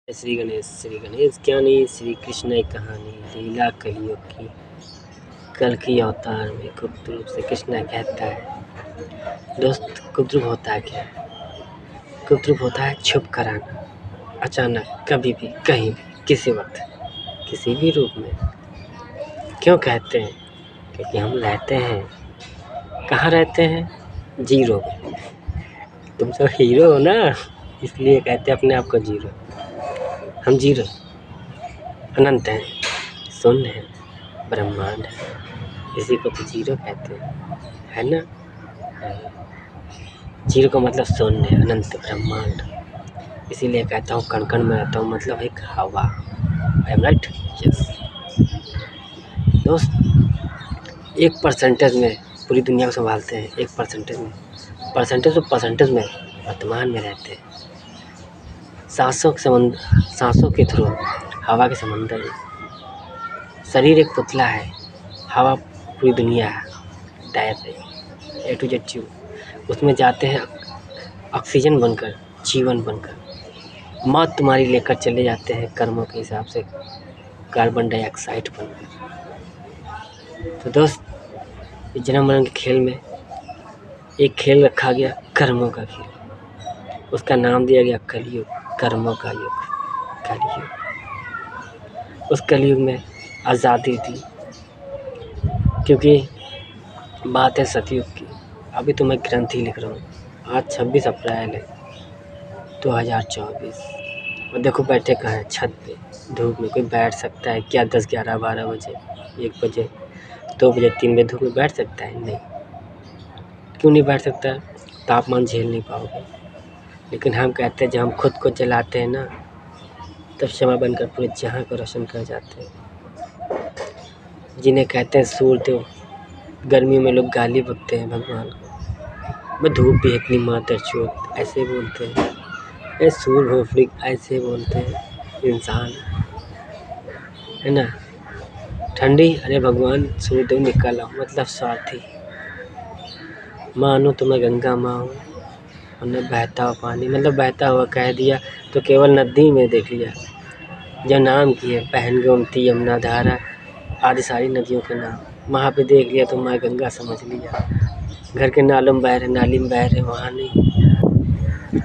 श्री गणेश ज्ञानी श्री कृष्ण की कहानी लीला कलियुग की। कल की अवतार में गुप्त रूप से कृष्ण कहता है, दोस्त गुप्त रूप होता है क्या? गुप्त रूप होता है छुप कर आना, अचानक, कभी भी, कहीं भी, किसी वक्त, किसी भी रूप में। क्यों कहते हैं? क्योंकि हम रहते हैं, कहाँ रहते हैं? जीरो में। तुम सब हीरो हो ना, इसलिए कहते हैं अपने आप को जीरो। हम जीरो, अनंत हैं, शून्य हैं, ब्रह्मांड है, इसी को तो जीरो कहते हैं, है ना? जीरो का मतलब शून्य, अनंत, ब्रह्मांड। इसीलिए कहता हूँ कण कण में रहता हूँ, मतलब एक हवा। I am right? यस। दोस्त, 1% में पूरी दुनिया को संभालते हैं, 1% में, परसेंटेज में वर्तमान में रहते हैं। सांसों के थ्रू हवा के समंदर में। शरीर एक पुतला है, हवा पूरी दुनिया है, टाइप है, A to Z जीव। उसमें जाते हैं ऑक्सीजन बनकर, जीवन बनकर। मौत तुम्हारी लेकर चले जाते हैं कर्मों के हिसाब से, कार्बन डाइऑक्साइड बनकर। तो दोस्त, इस जन्म मरण के खेल में एक खेल रखा गया, कर्मों का खेल। उसका नाम दिया गया कलयुग, कर्मों का युग, कलयुग। उस कलयुग में आज़ादी थी, क्योंकि बात है सतयुग की। अभी तो मैं ग्रंथ ही लिख रहा हूँ। आज 26 अप्रैल है 2024, और देखो बैठे कहाँ हैं? छत पे, धूप में। कोई बैठ सकता है क्या 10, 11, 12 बजे, 1 बजे, 2 बजे, 3 बजे धूप में बैठ सकता है? नहीं। क्यों नहीं बैठ सकता? तापमान झेल नहीं पाओगे। लेकिन हम कहते हैं जब हम खुद को जलाते हैं ना, तब शमा बनकर पूरे जहां को रोशन कर जाते हैं। जिन्हें कहते हैं सूर्यदेव, गर्मियों में लोग गाली बकते हैं भगवान को। मैं धूप भी इतनी मातर चोट, ऐसे बोलते हैं। ये सूर्य भोफड़ी, ऐसे बोलते हैं इंसान, है ना? ठंडी, अरे भगवान सूर्यदेव निकल आओ, मतलब स्वार्थी। मानो तो मैं गंगा माँ हूँ, और न बहता हुआ पानी, मतलब बहता हुआ कह दिया तो केवल नदी में देख लिया। जो नाम की है बहन, गोमती, यमुना, धारा आदि सारी नदियों के नाम, वहाँ पे देख लिया तो माँ गंगा समझ लिया। घर के नालों में बह रहे, नाली में बह रहे, वहाँ नहीं।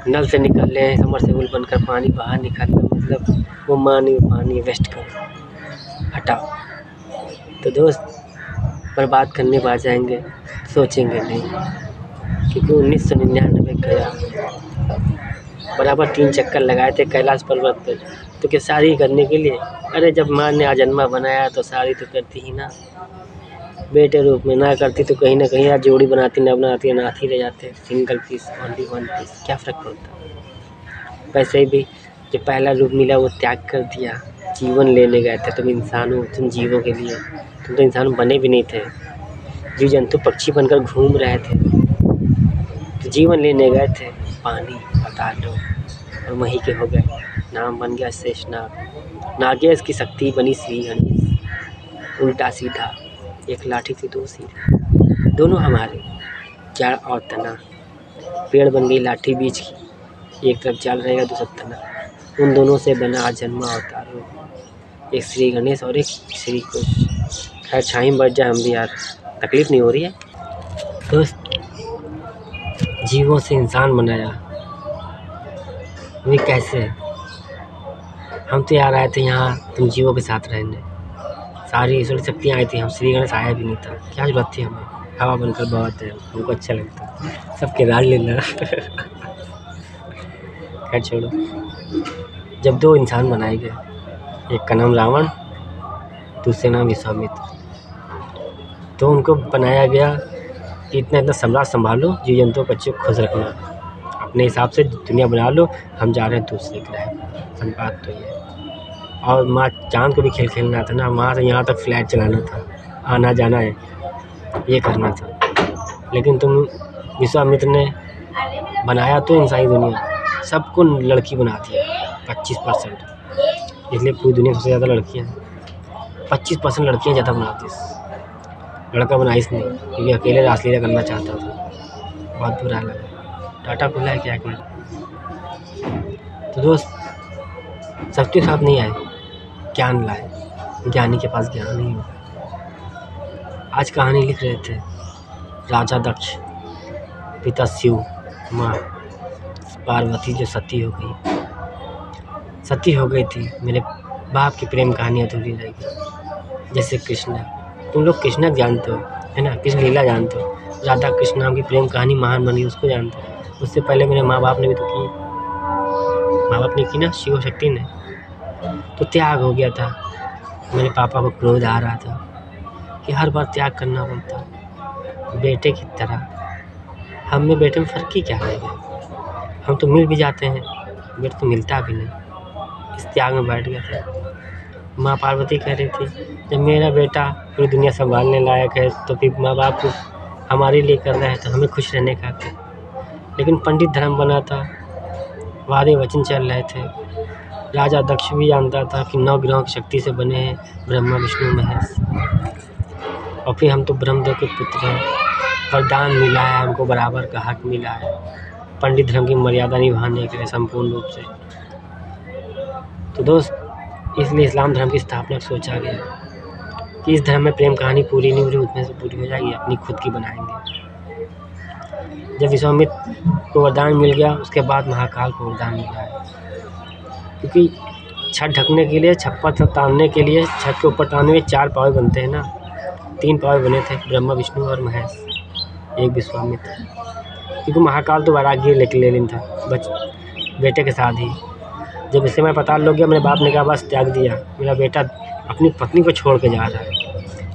नल से निकल रहे हैं, समरसेबुल बनकर पानी बाहर निकल रहा, मतलब वो माँ नहीं, पानी वेस्ट करो, हटाओ। तो दोस्त, बर्बाद करने पा जाएंगे, सोचेंगे नहीं। क्योंकि 1999 गया, बराबर 3 चक्कर लगाए थे कैलाश पर्वत पर, तो क्या शादी करने के लिए? अरे जब माँ ने आजन्मा बनाया तो शादी तो करती ही ना, बेटे रूप में। ना करती तो कहीं ना कहीं यार जोड़ी बनाती, ना बनाती, नाथ ही रह जाते, सिंगल पीस, ओनली 1 पीस, क्या फ़र्क पड़ता? वैसे भी जो पहला रूप मिला वो त्याग कर दिया, जीवन लेने गए थे। तुम इंसान हो, तुम जीवों के लिए, तुम तो इंसान बने भी नहीं थे, जीव जंतु पक्षी बनकर घूम रहे थे, तो जीवन लेने गए थे पानी, पतालों, और वहीं के हो गए। नाम बन गया शेषनाग। नागेश की शक्ति बनी श्री गणेश। उल्टा सीधा, एक लाठी थी 2 सीधे, दोनों हमारे, जड़ और तना। पेड़ बन गई लाठी बीच की, एक तरफ जल रहेगा, दूसरा तना। उन दोनों से बना आजन्मा अवतार हो, एक श्री गणेश और एक श्री कृष्ण। खैर छाई बढ़ जाए हम भी यार, तकलीफ नहीं हो रही है। दोस्त, जीवों से इंसान बनाया, वे कैसे? हम तो यार आए थे यहाँ तुम जीवों के साथ रहने, सारी ईश्वरी शक्तियाँ आई थी, हम श्री गणेश आया भी नहीं था। क्या जरूरत थी हमें? हवा बनकर बहुत है, हमको अच्छा लगता, सबके राज लेना। खैर छोड़ो। जब 2 इंसान बनाए गए, एक का नाम रावण, दूसरे नाम विश्वामित्र, तो उनको बनाया गया कि इतना सम्राट संभालो, जीव जंतु बच्चों को खुश रखना, अपने हिसाब से दुनिया बना लो, हम जा रहे हैं दूसरे ग्रह पर। बात तो ये, और माँ चाँद को भी खेल खेलना था ना, वहाँ से यहाँ तक फ्लाइट चलाना था, आना जाना है, ये करना था। लेकिन तुम विश्वामित्र ने बनाया तो इंसानी दुनिया, सबको लड़की बना दिया 25%, इसलिए पूरी दुनिया सबसे ज़्यादा लड़कियाँ हैं। 25% लड़कियाँ ज़्यादा बनाती, लड़का बना इसलिए क्योंकि अकेले रासलीला करना चाहता था। बहुत बुरा लगा। टाटा खुला है क्या? एक मिनट। तो दोस्त, सबके साथ नहीं आए, ज्ञान लाए। ज्ञानी के पास ज्ञान नहीं होगा। आज कहानी लिख रहे थे, राजा दक्ष, पिता शिव, माँ पार्वती जो सती हो गई थी। मेरे बाप की प्रेम कहानी अधूरी रह गई। जैसे कृष्ण, तुम लोग कृष्ण जानते हो, है ना, कृष्ण लीला जानते हो। राधा कृष्ण नाम की प्रेम कहानी महान बनी, उसको जानते हो। उससे पहले मेरे माँ बाप ने भी तो की, माँ बाप ने की ना, शिव शक्ति ने। तो त्याग हो गया था। मेरे पापा को क्रोध आ रहा था कि हर बार त्याग करना पड़ता, बेटे की तरह। हम में बेटे में फ़र्क ही क्या है? हम तो मिल भी जाते हैं, बेटे तो मिलता भी नहीं। इस त्याग में बैठ गया था। माँ पार्वती कह रही थी, जब मेरा बेटा पूरी दुनिया संभालने लायक है तो फिर माँ बाप को हमारे लिए कर रहा है, तो हमें खुश रहने का था। लेकिन पंडित धर्म बना था, वादे वचन चल रहे थे। राजा दक्ष भी जानता था कि 9 ग्रहों की शक्ति से बने हैं ब्रह्मा विष्णु महेश, और फिर हम तो ब्रह्मदेव के पुत्र हैं। वरदान मिला है हमको, बराबर का हक मिला है पंडित धर्म की मर्यादा निभाने के लिए संपूर्ण रूप से। तो दोस्त, इसलिए इस्लाम धर्म की स्थापना सोचा गया कि इस धर्म में प्रेम कहानी पूरी नहीं हो रही, उसमें से पूरी हो जाएगी, अपनी खुद की बनाएंगे। जब विश्वामित्र को वरदान मिल गया, उसके बाद महाकाल को वरदान मिला है, क्योंकि छत ढकने के लिए, छप्पर तानने के लिए, छत के ऊपर तानने में 4 पावे बनते हैं ना। 3 पावे बने थे, ब्रह्मा विष्णु और महेश, एक विश्वामित्र। क्योंकि महाकाल तो वैराग्य लेके ले लेना था बेटे के साथ ही। जब इसे मैं पता लग गया, मेरे बाप ने कहा बस त्याग दिया, मेरा बेटा अपनी पत्नी को छोड़ के जा रहा है।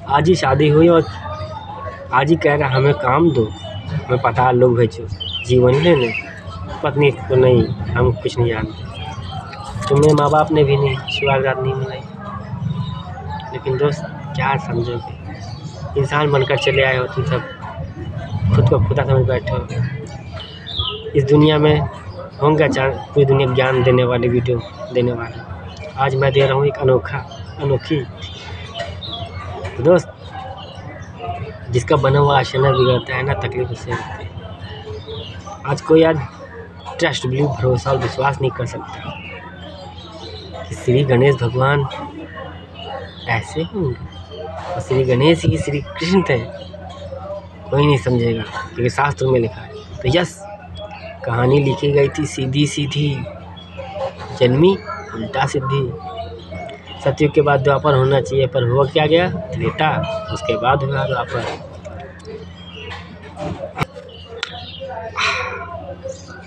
आज ही शादी हुई और आज ही कह रहा हमें काम दो, हमें पता लोग भेजो, जीवन लेने, पत्नी को नहीं, हम कुछ नहीं जानते। तो मेरे माँ बाप ने भी नहीं, सुहागरात नहीं मनाई। लेकिन दोस्त, क्या समझोगे, इंसान बनकर चले आए हो तुम सब, खुद को खुदा समझ बैठे हो। इस दुनिया में होंगे पूरी दुनिया ज्ञान देने वाले, वीडियो देने वाले। आज मैं दे रहा हूँ एक अनोखी। दोस्त, जिसका बना हुआ आशना बिगड़ता है ना, तकलीफ उससे होती है। आज कोई ट्रस्ट, बिलीव, भरोसा और विश्वास नहीं कर सकता कि श्री गणेश भगवान ऐसे होंगे, और श्री गणेश ही श्री कृष्ण थे। कोई नहीं समझेगा, क्योंकि शास्त्र में लिखा है। तो यस, कहानी लिखी गई थी सीधी सीधी, जन्मी उल्टा सिद्धि। सतयुग के बाद द्वापर होना चाहिए, पर हुआ क्या गया? त्रेता। उसके बाद हुआ द्वापर।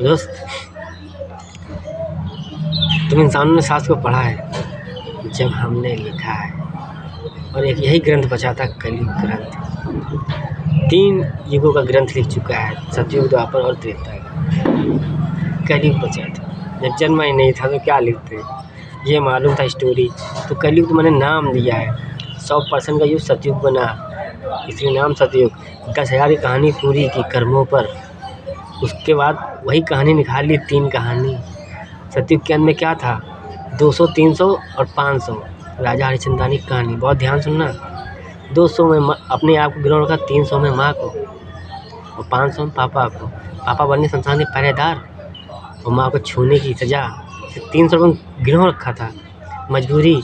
दोस्त, तुम इंसानों ने शास्त्र को पढ़ा है, जब हमने लिखा है, और एक यही ग्रंथ बचा था, कलयुग ग्रंथ। 3 युगों का ग्रंथ लिख चुका है, सतयुग, द्वापर और त्रेता। कलयुग बचा था, जब जन्म ही नहीं था तो क्या लिखते। ये मालूम था स्टोरी, तो कलयुग तो मैंने नाम दिया है। 100% का युग सतयुग बना, इसलिए नाम सतयुग। 10,000 की कहानी पूरी की कर्मों पर, उसके बाद वही कहानी निकाल ली, 3 कहानी। सतयुग के अंत में क्या था? 200, 300 और 500। राजा हरिश्चंद्रानी की कहानी, बहुत ध्यान सुनना। 200 में अपने आप को ग्रहण रखा, 300 में माँ को, और 500 में पापा को। पापा बनने संसार के पहरेदार, और माँ को छूने की सज़ा। 300 में गिरह रखा था, मजबूरी,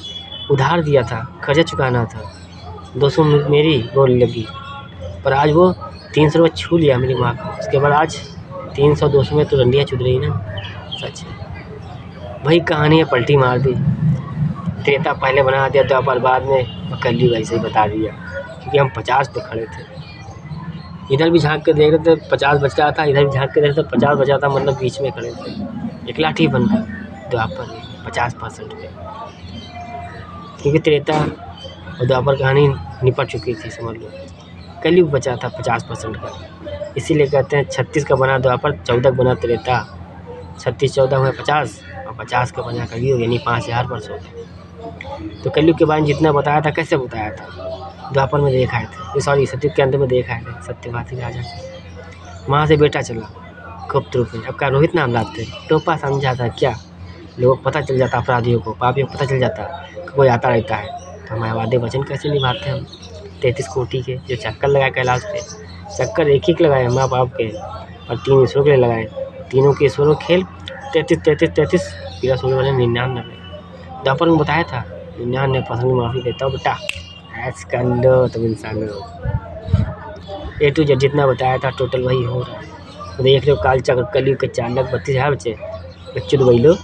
उधार दिया था, कर्जा चुकाना था। 200 में मेरी बोल लगी, पर आज वो 300 में छू लिया मेरी माँ को। उसके बाद आज 300, 200 में तो डंडियाँ चुद रही ना। सच है, वही कहानी है, पलटी मार दी। त्रेता पहले बना दिया, द्वापर बाद में, और कलयुग ऐसे ही बता दिया। क्योंकि हम 50 पे खड़े थे, इधर भी झांक के देख रहे थे 50 बच रहा था, इधर भी झांक के देख रहे थे 50 बचा था, मतलब बीच में खड़े थे, एक लाठी बनकर द्वापर 50% पे। क्योंकि त्रेता और द्वापर कहानी निपट चुकी थी, समझ लो। कलयुग बचा था 50% का, इसीलिए कहते हैं 36 का बना द्वापर, 14 का बना त्रेता। 36, 14 हुआ 50, और 50 का बना कलयुग, यानी 5000 वर्ष हो गए। तो कलयुग के बारे में जितना बताया था, कैसे बताया था? द्वापर में देखा थे, सॉरी सतयुग के अंत में देखा है, सत्यवादी राजा। वहाँ से बेटा चला गुप्त रूप में, अब का रोहित नाम लाते, टोपा समझा था क्या? लोग पता चल जाता, अपराधियों को, पापियों को पता चल जाता कि कोई आता रहता है। तो हमारे वादे वचन कैसे निभाते हम? 33 कोटि के जो चक्कर लगाए कैलाश पे, चक्कर एक ही लगाए माँ बाप के, और 3 ईश्वरों के लिए लगाए। तीनों के ईश्वरों खेल 33, 33, 33, 13 16 वाले 99। द्वापर में बताया था 99% माफ़ी देता हूँ बेटा, ऐश कर लो तुम इंसान हो। ए टू जेड जितना बताया था टोटल वही हो रहा है। तो देख रहे हो काल चक्र कलयुग के 4,32,000 बच्चे दुबई लो,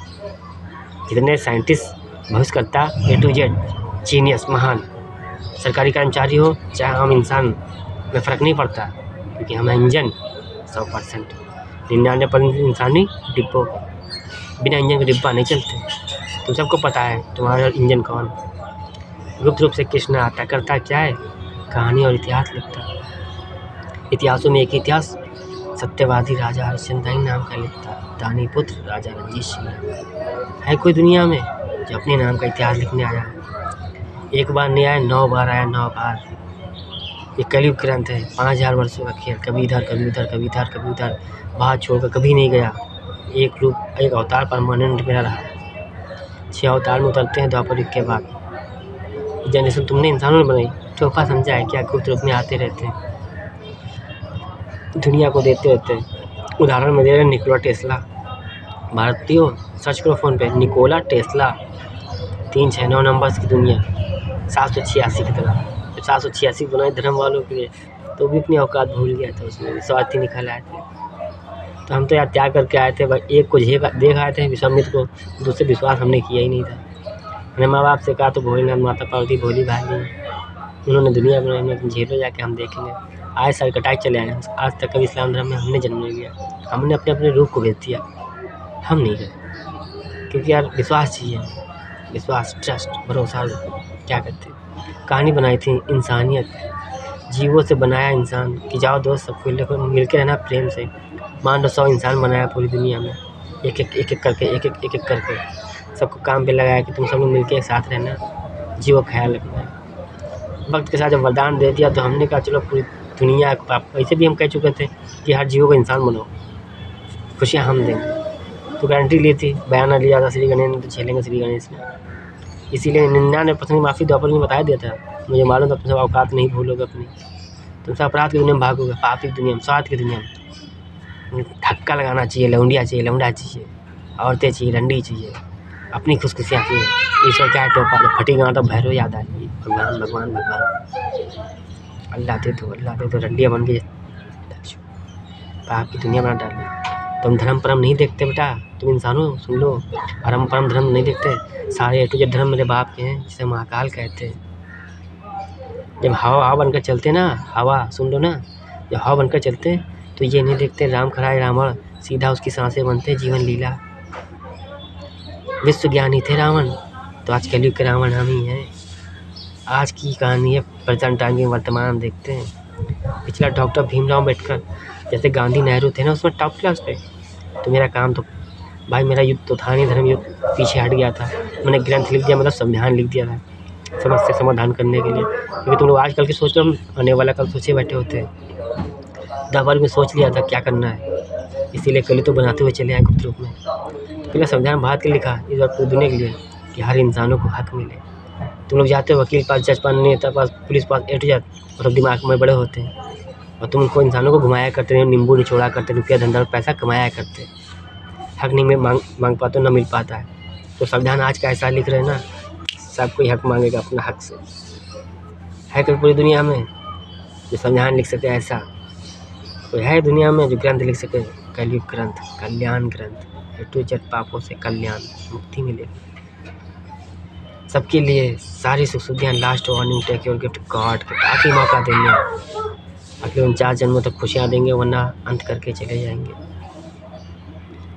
जितने साइंटिस्ट भविष्यकर्ता ए टू जेड जीनियस महान, सरकारी कर्मचारी हो चाहे आम इंसान में फ़र्क नहीं पड़ता, क्योंकि हम इंजन 100%, 99% इंसानी डिब्बों, बिना इंजन के डिब्बा नहीं चलते। तुम सबको पता है तुम्हारा इंजन कौन। गुप्त रूप से कृष्ण आता करता क्या है, कहानी और इतिहास लिखता। इतिहासों में एक इतिहास सत्यवादी राजा हरिश्चंद्र नाम का लिखता, दानी पुत्र राजा रंजीत सिंह। है कोई दुनिया में जो अपने नाम का इतिहास लिखने आया है? एक बार नहीं आया, 9 बार आया, 9 बार। ये कलयुग ग्रंथ है, 5000 वर्षों का खेल, कभी इधर कभी उधर, कभी इधर कभी उधर, बात छोड़कर कभी नहीं गया। एक रूप, एक अवतार परमानेंट मेरा रहा। 6 अवतार में उतरते हैं द्वापर युग के बाद। जनरेशन तुमने इंसानों ने बनाई, टोपा समझा है क्या? गुप्त रूप में आते रहते हैं, दुनिया को देते रहते हैं। उदाहरण में दे रहे निकोला टेस्ला, भारतीयों सर्च करो फ़ोन पे निकोला टेस्ला, 369 नंबर्स की दुनिया, 786 की तरह। जब 786 बनाए धर्म वालों के लिए, तो भी अपनी औकात भूल गया था, उसमें स्वार्थी निकल आए थे। तो हम तो यार त्याग करके आए थे भाई, एक को देख आए थे विश्वामित्र को, दूसरे विश्वास हमने किया ही नहीं था। मैंने माँ बाप से कहा तो भोलेनाथ माता पार्वती भोली भाली, उन्होंने दुनिया बनाई, झेलो जाके हम देखेंगे। आज सर कटाई चले आए, आज तक कभी इस्लाम धर्म में हमने जन्म नहीं लिया, हमने अपने अपने रूप को भेज दिया, हम नहीं गए। क्योंकि यार विश्वास चाहिए, विश्वास, ट्रस्ट, भरोसा। क्या करते, कहानी बनाई थी इंसानियत, जीवों से बनाया इंसान कि जाओ दोस्त सबको मिल के रहना प्रेम से। मान लो 100 इंसान बनाया पूरी दुनिया में, एक एक करके सबको काम पे लगाया कि तुम सब लोग मिल के एक साथ रहना, जीवो ख्याल रखना। वक्त के साथ जब वरदान दे दिया तो हमने कहा चलो पूरी दुनिया को, वैसे भी हम कह चुके थे कि हर जीवों को इंसान बनाओ, खुशियाँ हम देंगे। तो गारंटी ली थी, बयाना लिया था श्री गणेश ने, तो झेलेंगे श्री गणेश ने। इसीलिए 99% माफ़ी द्वापर में बता दिया था। मुझे मालूम था तुम सब औकात नहीं भूलोगे अपनी, तुम सब अपराध की दुनिया में भागोगे, पाप की दुनिया में, स्वार्थ की दुनिया में। धक्का लगाना चाहिए, लौंडिया चाहिए, लौंडा चाहिए, औरतें चाहिए, रंडी चाहिए, अपनी खुशखुशियाँ चाहिए। ईश्वर क्या टोपा, फटी गाँव तो भैरव याद आएगी, भगवान भगवान भगवान, अल्लाह दे दो, रंडिया बन के पाप की दुनिया बना डाली। तुम धर्म परम नहीं देखते बेटा, तुम इंसानों सुन लो, परम धर्म नहीं देखते। सारे ए टू जेड धर्म मेरे बाप के हैं, जिसे महाकाल कहते हैं। जब हवा बनकर चलते ना, हवा सुन लो ना, जब हवा बनकर चलते तो ये नहीं देखते राम खराए रावण, सीधा उसकी सांसें बनते जीवन लीला। विश्व ज्ञानी थे रावण, तो आज कलयुग के रावण हम ही हैं। आज की कहानी है प्रेजेंट टाइम की, वर्तमान देखते हैं। पिछला डॉक्टर भीमराव अम्बेडकर जैसे गांधी नेहरू थे ना, उसमें टॉप क्लास पे। तो मेरा काम तो भाई, मेरा युद्ध तो था नहीं, धर्म युद्ध पीछे हट गया था। मैंने ग्रंथ लिख दिया, मतलब संविधान लिख दिया था समस्या समाधान करने के लिए। क्योंकि तुम लोग आजकल की सोच रहे हो, आने वाला कल सोचे बैठे होते हैं। द्वापर में सोच लिया था क्या करना है, इसीलिए कल तो बनाते हुए चले आए गुप्त रूप में। पहले संविधान भारत के लिखा, इस बार पूरी दुनिया के लिए कि हर इंसानों को हक मिले। तुम लोग जाते हो वकील पास, जज पास, नेता पास, पुलिस पास, ए टू जेड, और सब दिमाग में बड़े होते हैं, और तुम उनको इंसानों को घुमाया करते हैं, नींबू निचोड़ा करते, रुपया धंधा पैसा कमाया करते। हक नहीं में मांग पाते हो, ना मिल पाता है। तो संविधान आज का ऐसा लिख रहे हैं ना, सब कोई हक मांगेगा अपना हक से। है कोई पूरी दुनिया में जो संविधान लिख सके ऐसा? कोई है दुनिया में जो ग्रंथ लिख सके? कलयुग ग्रंथ, कल्याण ग्रंथ, ए टू जेड पापों से कल्याण, मुक्ति मिलेगी सबके लिए, सारी सुख सुविधाएं। Last warning, take your gift गॉड के आखिरी मौका देंगे, अगले 49 जन्मों तक खुशियाँ देंगे, वरना अंत करके चले जाएंगे,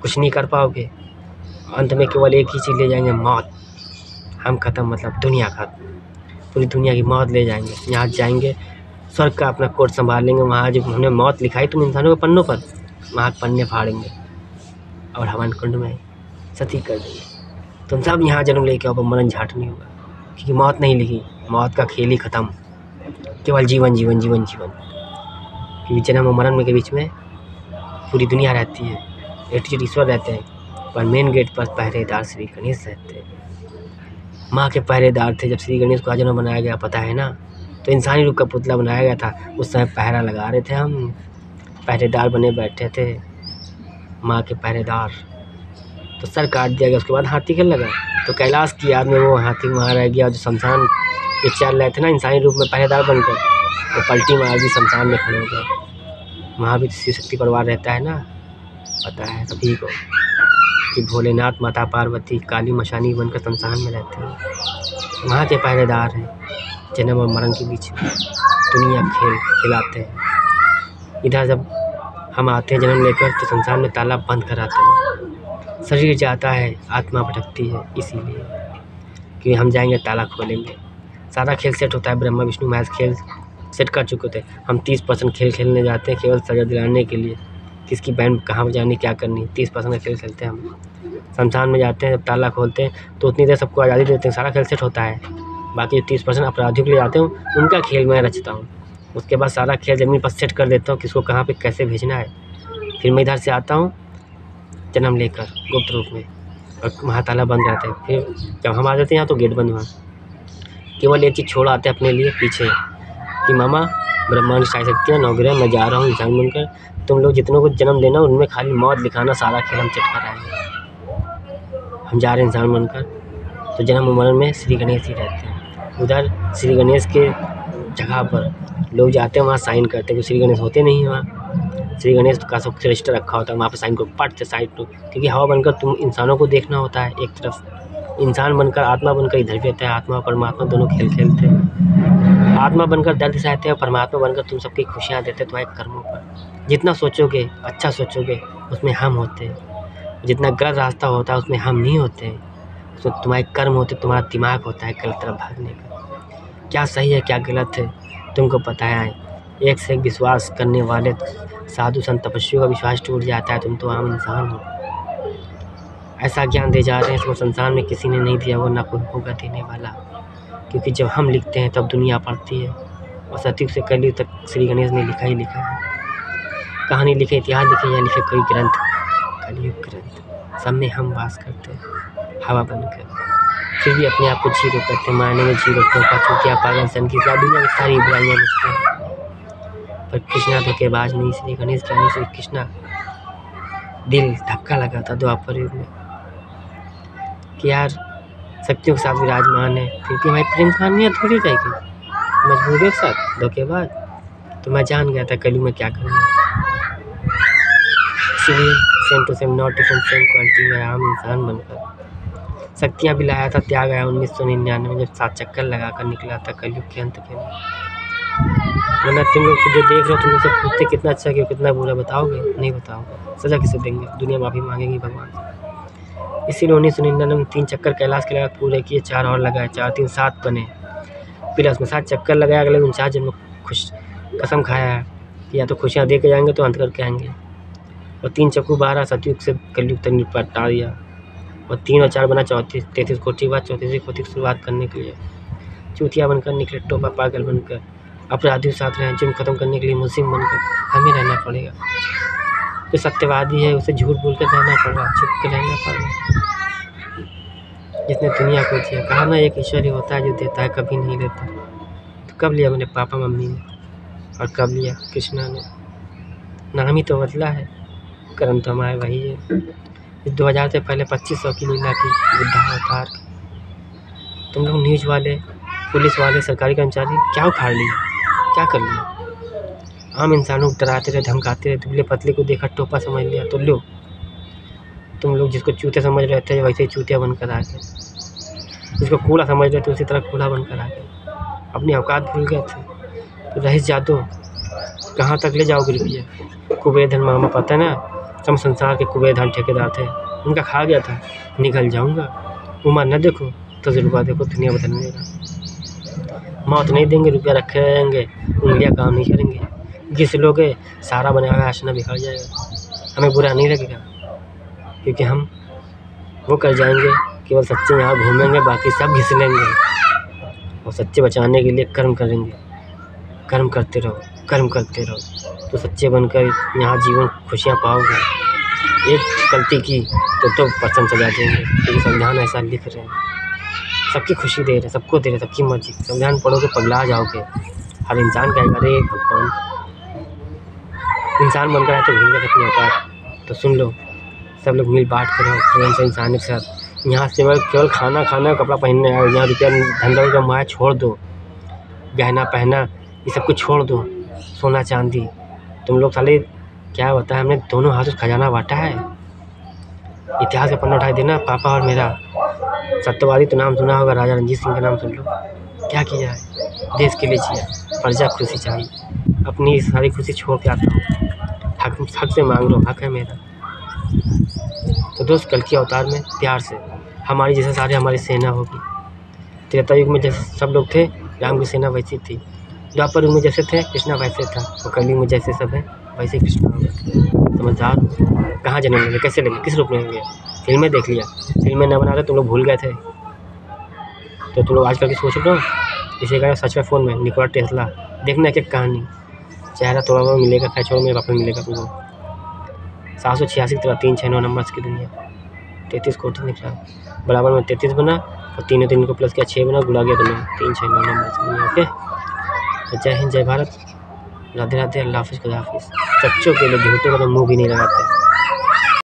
कुछ नहीं कर पाओगे। अंत में केवल एक ही चीज़ ले जाएंगे, मौत। हम खत्म, मतलब दुनिया खत्म, पूरी दुनिया की मौत ले जाएंगे। यहाँ जाएंगे, स्वर्ग का अपना कोर्ट संभाल लेंगे, वहाँ जब हमने मौत लिखाई तुम इंसानों के पन्नों पर, वहाँ पन्ने फाड़ेंगे और हवन कुंड में सती कर देंगे। तुम सब यहाँ जन्म लेके आओ, मरण झाट नहीं होगा, क्योंकि मौत नहीं लिखी, मौत का खेल ही ख़त्म, केवल जीवन जीवन जीवन जीवन। क्योंकि जन्म और मरण के बीच में पूरी दुनिया रहती है, ए टू जेड ईश्वर रहते हैं, पर मेन गेट पर पहरेदार श्री गणेश रहते हैं। माँ के पहरेदार थे जब श्री गणेश को आजन्म बनाया गया, पता है ना? तो इंसानी रूप का पुतला बनाया गया था, उस समय पहरा लगा रहे थे हम, पहरेदार बने बैठे थे, माँ के पहरेदार। तो सर काट दिया गया, उसके बाद हाथी खेल लगा। तो कैलाश की याद में वो हाथी वहाँ रह गया। जो शमशान ये चल रहे थे ना इंसानी रूप में पहरेदार बनकर, वो पलटी मार दी, शमशान में खड़े हो गए। वहाँ भी शिव शक्ति परिवार रहता है ना, पता है सभी को कि भोलेनाथ, माता पार्वती, काली मशानी बनकर शमशान में रहते हैं। वहाँ के पहरेदार हैं, जन्म और मरण के बीच में दुनिया खेल खिलाते हैं। इधर जब हम आते हैं जन्म लेकर तो शमशान में ताला बंद कर आते हैं। शरीर जाता है, आत्मा भटकती है, इसीलिए कि हम जाएंगे ताला खोलेंगे। सारा खेल सेट होता है, ब्रह्मा विष्णु महेश खेल सेट कर चुके थे। हम 30% खेल खेलने जाते हैं केवल सजा दिलाने के लिए, किसकी बैंड कहाँ बजानी, क्या करनी। 30% का खेल खेलते हैं हम। शमशान में जाते हैं, जब ताला खोलते हैं तो उतनी देर सबको आज़ादी देते हैं, सारा खेल सेट होता है। बाकी 30% अपराधियों के लिए जाते हूँ, उनका खेल मैं रचता हूँ। उसके बाद सारा खेल ज़मीन पर सेट कर देता हूँ, किसको कहाँ पे कैसे भेजना है। फिर मैं इधर से आता हूँ जन्म लेकर गुप्त रूप में, और वहाँ ताला बंद रहता है। फिर जब हम आ जाते हैं यहाँ तो गेट बंद हुआ। केवल एक चीज़ छोड़ आते हैं अपने लिए पीछे कि मामा ब्रह्मांड की सारी शक्तियाँ नौग्रह, मैं जा रहा हूँ इंसान बनकर, तुम लोग जितनों को जन्म देना उनमें खाली मौत लिखाना, सारा खेल हम सेट कराएंगे। हम जा रहे हैं इंसान बनकर। तो जन्म मरण में श्री गणेश ही रहते हैं। उधर श्री गणेश के जगह पर लोग जाते हैं, वहाँ साइन करते हैं, श्री गणेश होते नहीं हैं वहाँ। श्री गणेश का सब रजिस्टर रखा होता है, वहाँ पर साइन को पट से साइन को, क्योंकि हवा बनकर तुम इंसानों को देखना होता है। एक तरफ इंसान बनकर, आत्मा बनकर इधर भी रहता है। आत्मा और परमात्मा दोनों खेल खेलते हैं। आत्मा बनकर दर्द सहते हैं, परमात्मा बनकर तुम सबकी खुशियाँ देते हैं तुम्हारे कर्मों पर। जितना सोचोगे अच्छा सोचोगे उसमें हम होते हैं, जितना गलत रास्ता होता है उसमें हम नहीं होते हैं। तो तुम्हारे कर्म होते, तुम्हारा दिमाग होता है गलत तरफ भागने का। क्या सही है क्या गलत है तुमको पता है। एक से एक विश्वास करने वाले साधु संत तपस्वियों का विश्वास टूट जाता है। तुम तो आम इंसान हो। ऐसा ज्ञान दे जा रहे हैं इसको संसार में किसी ने नहीं दिया, वो ना कोई होगा देने वाला। क्योंकि जब हम लिखते हैं तब दुनिया पढ़ती है, और सतयुग से कलयुग तक श्री गणेश ने लिखा ही लिखा है। कहानी लिखे, इतिहास लिखे या लिखे कोई ग्रंथ, कलयुग ग्रंथ, सब में हम वास करते हैं हवा बनकर। फिर भी अपने आप को जीरो करते, मारने में जीरो, टोका चूतिया पागल सन की दुनिया की सारी बुराइयाँ मुझते हैं। पर कृष्णा धोखेबाज नहीं, श्री गणेश के आने से कृष्णा दिल धक्का लगा था द्वापर युग में कि यार शक्तियों के साथ विराजमान है, क्योंकि हमारी प्रेम कहानियाँ थोड़ी रहेगी मजबूरियों के साथ धोखेबाज। तो मैं जान गया था कलयुग में क्या करना है। इसलिए same to same not different same quality में आम इंसान बनकर शक्तियाँ भी लाया था। त्याग आया 1999 में, जब 7 चक्कर लगा कर निकला था कलयुग के अंत के लिए। वरना तुम लोग जो देख रहे हो, तुम लोग से पूछते कितना अच्छा क्यों कितना बुरा, बताओगे नहीं बताओगे, सजा किसे देंगे, दुनिया माफ़ी मांगेगी भगवान से। इसीलिए 1999 में 3 चक्कर कैलाश के लगा पूरे किए, 4 और लगाए, 4 3 7 बने। फिर उसमें 7 चक्कर लगाया, अगले 49 जन्म खुश कसम खाया है कि या तो खुशियाँ दे के जाएंगे तो अंत करके आएंगे। और 3 चक्कू 12 सतयुग से कलयुग तक निपटा दिया, और 3 और 4 बना 33 कोटि बाद 34वीं कोटि की शुरुआत करने के लिए चूतिया बनकर निकले, टोपा पागल बनकर अपराधियों के साथ रहें, जुर्म खत्म करने के लिए मुस्लिम बनकर हमें रहना पड़ेगा। जो सत्यवादी है उसे झूठ बोल कर रहना पड़ रहा, छुप कर रहना पड़ रहा। जिसने दुनिया को दिया, कहा ना एक ईश्वर ही होता है जो देता है कभी नहीं लेता। तो कब लिया मेरे पापा मम्मी ने, और कब लिया कृष्णा ने। नाम ही तो बदला है, कर्म तो हमारे वही है। इस 2000 से पहले 2500 की लीला की बुद्धा अवतार। तुम लोग न्यूज़ वाले, पुलिस वाले, सरकारी कर्मचारी क्या उखाड़ लिया, क्या कर लिया। आम इंसानों को डराते रहे, धमकाते रहे, दुबले पतले को देखा टोपा समझ लिया। तो लो तुम लोग जिसको चूते समझ रहे थे वैसे ही चूतिया बनकर आ गए, जिसको कूड़ा समझ रहे थे उसी तरह कूड़ा बनकर आ गए। अपनी औकात भूल गए थे। तो रहीस जादू कहाँ तक ले जाओगे रुपया। कुबेर धन मामा पता है ना, सब संसार के कुबेर धन ठेकेदार थे, उनका खा गया था। निकल जाऊँगा, उम्र न देखो तजुर्बा देखो दुनिया बदलने का। मौत नहीं देंगे, रुपया रखे रहेंगे, उंगलियाँ काम नहीं करेंगे। घिस लोगे सारा बना हुआ आशना बिखर जाएगा। हमें बुरा नहीं लगेगा, क्योंकि हम वो कर जाएंगे, केवल सच्चे यहाँ घूमेंगे, बाकी सब घिस लेंगे। और सच्चे बचाने के लिए कर्म करेंगे, कर्म करते रहो, कर्म करते रहो, तो सच्चे बनकर यहाँ जीवन खुशियाँ पाओगे। एक गलती की तो पर्सन सजा देंगे, क्योंकि संविधान ऐसा लिख रहे हैं। सबकी खुशी दे रहे, सबको दे रहे, सबकी मर्जी। संविधान पढ़ोगे पगला जाओगे। हर इंसान कहेगा अरे भगवान, इंसान बनकर है तो भूल गए अपनी औकात। तो सुन लो, सब लोग मिल बांट कर रहो प्रेम से इंसानियत के साथ। यहाँ से केवल खाना खाना कपड़ा पहनना है, यहाँ रुपया धंधा का माया छोड़ दो, गहना पहना ये सब कुछ छोड़ दो, सोना चांदी। तुम लोग साले क्या होता है, हमने दोनों हाथों से खजाना बांटा है। इतिहास का पन्ना उठाई देना पापा और मेरा। सत्यवादी तो नाम सुना होगा, राजा रणजीत सिंह का नाम सुन लो। क्या किया है देश के लिए जिया, प्रजा खुशी चाहिए, अपनी सारी खुशी छोड़ के आता हूँ, हक से मांग लो, हक है मेरा। तो दोस्त कल के अवतार में प्यार से हमारी जैसे सारे हमारी सेना होगी। त्रेता युग में जैसे सब लोग थे, राम की सेना वैसी थी। द्वापर युग में जैसे थे, कृष्णा वैसे था। और कलयुग में जैसे सब है वैसे कृष्णा होगा। समझदार कहाँ जन्म लेंगे, कैसे लेंगे, किस रूप में लेंगे? फिल्में देख लिया, फिल्में न बना रहे तुम लोग भूल गए थे। तो तुम लोग आजकल की सोच लो, इसी का सच में फ़ोन में निकोला टेस्ला देखना एक कहानी, चेहरा थोड़ा बहुत मिलेगा, खैचोड़ में वापस मिलेगा तुमको। 786 तरह 369 नंबर्स की दुनिया, 33 कोटि निकला, बराबर में 33 बना और 3 3 को प्लस किया 6 बना, गुड़ा गया तुम्हें 369 नंबर्स की दुनिया। ओके, तो जय हिंद, जय भारत, राधे राधे, अल्लाह हाफिज़, खुदा हाफिज़। सच्चों के लिए झूठों का तो मुँह भी नहीं लगाते।